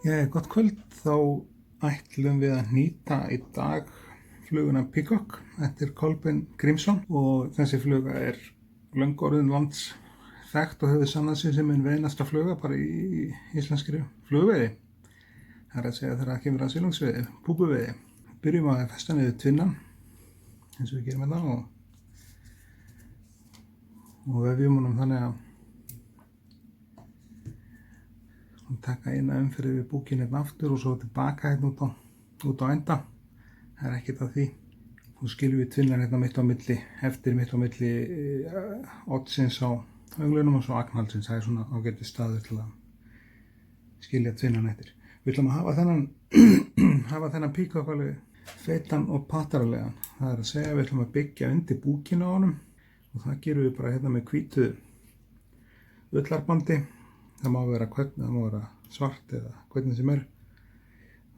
Gott kvöld, þá ætlum við að nýta í dag fluguna Peacock eftir Kolbeinn Grímsson og þessi fluga er löngu orðin landsþekkt og hefur sannað sig sem einn veinasta fluga bara í íslenskri flugveiði. Það er að segja þegar það kemur að silungsveiði, púpuveiði. Byrjum að festa niður tvinnan eins og við gerum þetta og vefjum honum þannig að taka eina umferð við búkinn hérna aftur og svo tilbaka hérna út á enda. Það er ekkert að því. Svo skiljum við tvinnan hérna mitt á milli, eftir mitt á milli oddsins á auglunum og svo agnhaldsins. Það er svona ágætis staður til að skilja tvinnan eftir. Við ætlum að hafa þennan Peacock alveg feitan og pataralegan. Það er að segja við ætlum að byggja undir búkinn á honum og það gerum við bara hérna með hvítu ullarbandi. Það má vera svart eða hvernig sem er,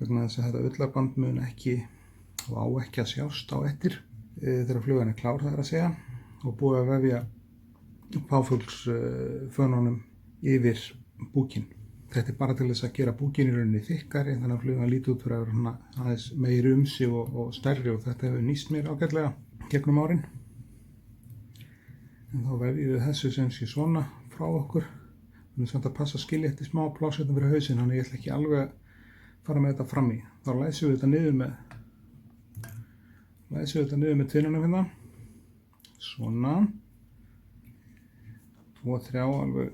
vegna þess að þetta ullarband mun ekki og á ekki að sjást á eftir þegar flugan er klár, það er að segja, og búið að vefja páfuglsfönunum yfir búkinn. Þetta er bara til þess að gera búkinn í rauninni þykkari, þannig að flugan líti út fyrir að vera aðeins meiri sig og stærri og þetta hefur nýst mér ágætlega gegnum árin. En þá vefjum við þessu sem sé svona frá okkur. Við erum samt að passa að skilja eftir smá pláss hérna fyrir hausinn, þannig ég ætla ekki alveg að fara með þetta fram í. Þá læsum við þetta niður með tvinnunum hérna. Svona. 2-3 alveg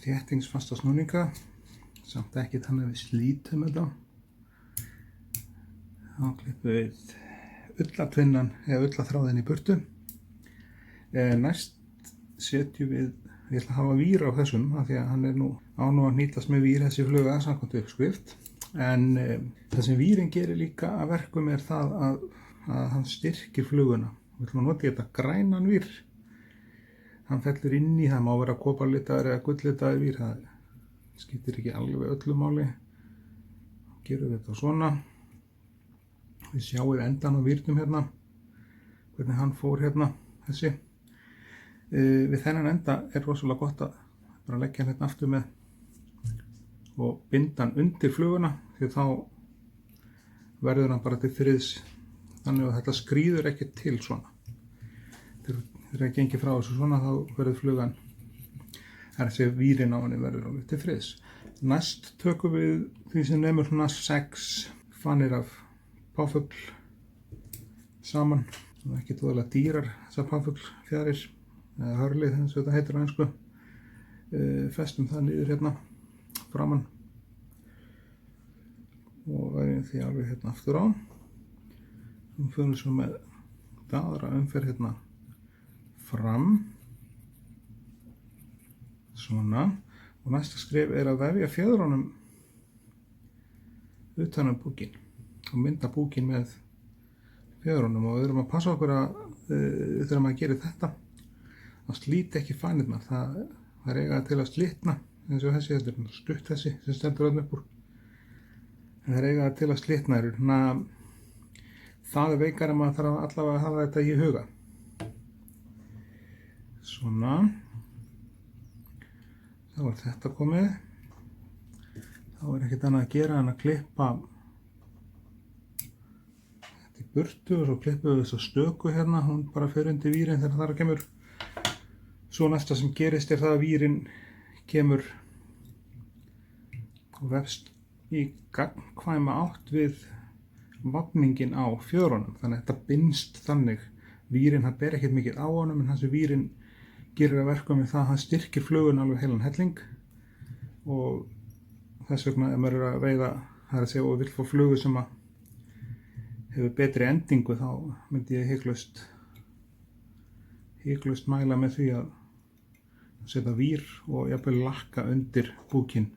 þéttingsfasta snúninga. Samt ekki þannig að við slítum þetta. Þá klippum við ullatvinnan eða ullaþráðinn í burtu. Næst setjum við Ég ætla að hafa vír á þessum af því að hann er nú að nýtast með vír þessi fluga samkvæmt uppskrift. En það sem vírin gerir líka að verkum er það að hann styrkir fluguna. Við ætlum að nota þetta grænan vír. Hann fellur inn í, það má vera koparlitaður eða gulllitaður vír. Það skiptir ekki alveg öllu máli. Gerum við þetta svona. Við sjáum endan á vírnum hérna. Hvernig hann fór hérna, þessi. Við þennan enda er rosalega gott að bara leggja hann hérna aftur með og binda hann undir fluguna því þá verður hann bara til friðs þannig að þetta skríður ekki til svona. Þegar það gengir frá þessu svona þá verður flugan, það er að segja vírinn á henni verður alveg til friðs. Næst tökum við því sem nemur svona 6 fanir af páfugl saman. Það er ekki voðalega dýrar þessar páfuglfjaðrir. Eða hörlið eins og þetta heitir á ensku. Festum það niður hérna framan og verðum því alveg hérna aftur á. Við förum svo með aðra umferð hérna fram svona og næsta skref er að vefja fjöðrunum utan búkinn og mynda búkinn með fjöðrunum og við erum að passa okkur að þegar maður gerir þetta að slíti ekki fanirnar, það er eiga til að slitna eins og þessi, þetta er stutt þessi sem stendur öðn upp úr en það er eiga til að slitna það er veikar en maður þarf allavega að hafa þetta í huga svona þá er þetta komið þá er ekkert annað að gera en að klippa þetta í burtu og svo klippum við þess að stöku hérna, hún bara fer undir vírinn þegar þar kemur. Svo næsta sem gerist er það að vírinn kemur og vefst í gagnkvæma átt við vafningin á fjöðrunum. Þannig að þetta binst þannig. Vírinn, það ber ekkert mikið á honum en þessi vírinn gerir að verkum við það að hann styrkir flugun alveg heilan helling og þess vegna ef maður er að veiða, það er að segja og vill fá flugu sem að hefur betri endingu þá myndi ég hiklaust mæla með því að setja vír og jafnvel lakka undir búkinn.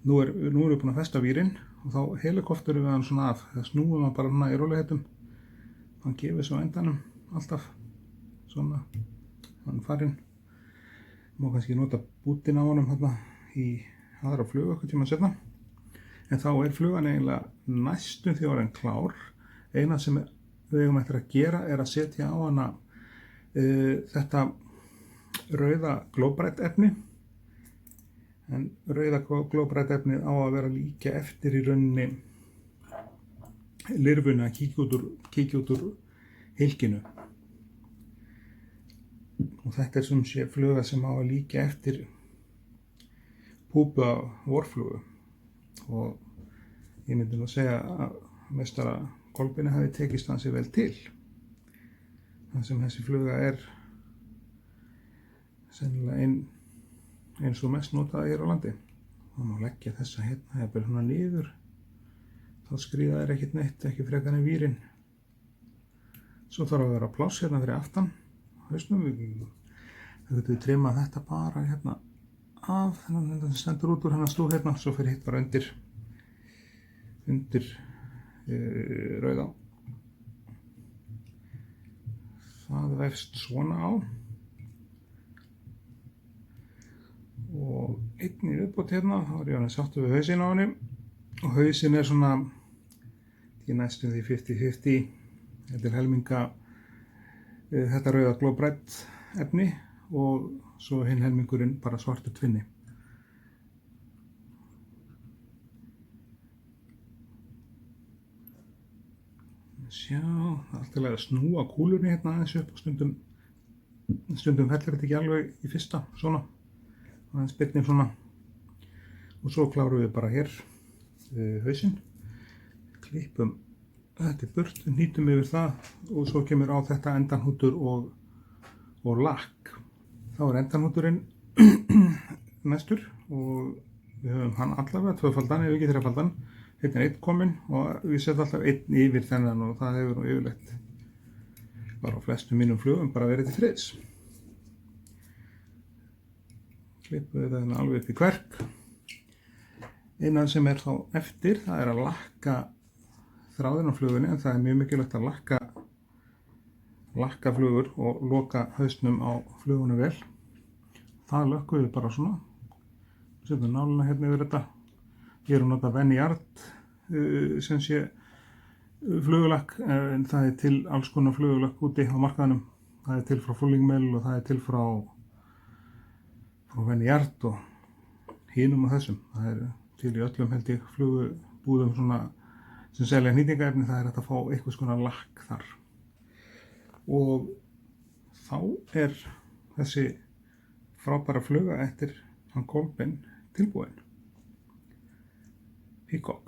Nú erum við búin að festa vírinn og þá helikopterum við hann svona af. Það snúum hann bara hérna í rólegheitum. Hann gefur svo endanum alltaf svona, hann farinn. Má kannski nota bútinn á honum hérna í aðra flugu okkur tíma setna. En þá er flugan eiginlega næstum því orðin klár. Eina sem við eigum eftir að gera er að setja á hana þetta rauða glóbrætt efni En rauða glóbrætefnið á að vera líka eftir í rauninni lirfunni að kíkja út úr hylkinu. Og þetta sem sé fluga sem á að líka eftir púpu af vorflugu. Og ég myndi nú segja að meistara Kolbeini hafi tekist ansi vel til. Það sem þessi fluga sennilega eins og mest notaði hér á landi. Það má leggja þessa hérna, jafnvel svona niður. Þá skríða þær ekkert neitt, ekki frekar en vírinn. Svo þarf að vera pláss hérna fyrir aftan hausnum. Þá getum við trimmað þetta bara hérna af, þannig að þetta stendur út úr hennar stúf hérna, svo fyrir hitt bara undir rauða. Það vefst svona á. Og einn í viðbót hérna, þá ég alveg sáttur við hausinn á henni. Og hausinn svona, því næstum því 50-50. Þetta helminga þetta rauða glóbrætt efni og svo hinn helmingurinn bara svartur tvinni. Sjá, það er alltaf að snúa kúlunni hérna aðeins upp og stundum fellir þetta ekki alveg í fyrsta, svona. Aðeins byrnir svona. Og svo klárum við bara hér hausinn. Klippum þetta burt, hnýtum yfir það og svo kemur á þetta endanhútur og lakk. Þá endanhúturinn næstur og við höfum hann allavega tvöfaldan ef ekki þrefaldan. Hérna einn kominn og við setjum alltaf einn yfir þennan og það hefur nú yfirleitt bara á flestum mínum flugum bara verið til friðs. Klippum við þetta alveg upp í kverk. Einan sem þá eftir, það að lakka þráðinn á flugunni, en það mjög mikilvægt að lakka flugur og loka hausnum á flugunni vel. Það lökkum við bara svona. Setjum nálina hérna yfir þetta. Ég er að nota Veniard sem sé flugulakk, en það til alls konar flugulakk úti á markaðnum. Það til frá Fullingmill og það til frá Veniard og hinum og þessum. Það til í öllum held ég flugubúðum svona sem selja hnýtingarefni, það hægt að fá eitthvað konar lakk þar. Og þá þessi frábæra fluga eftir hann Kolbein tilbúin. Peacock.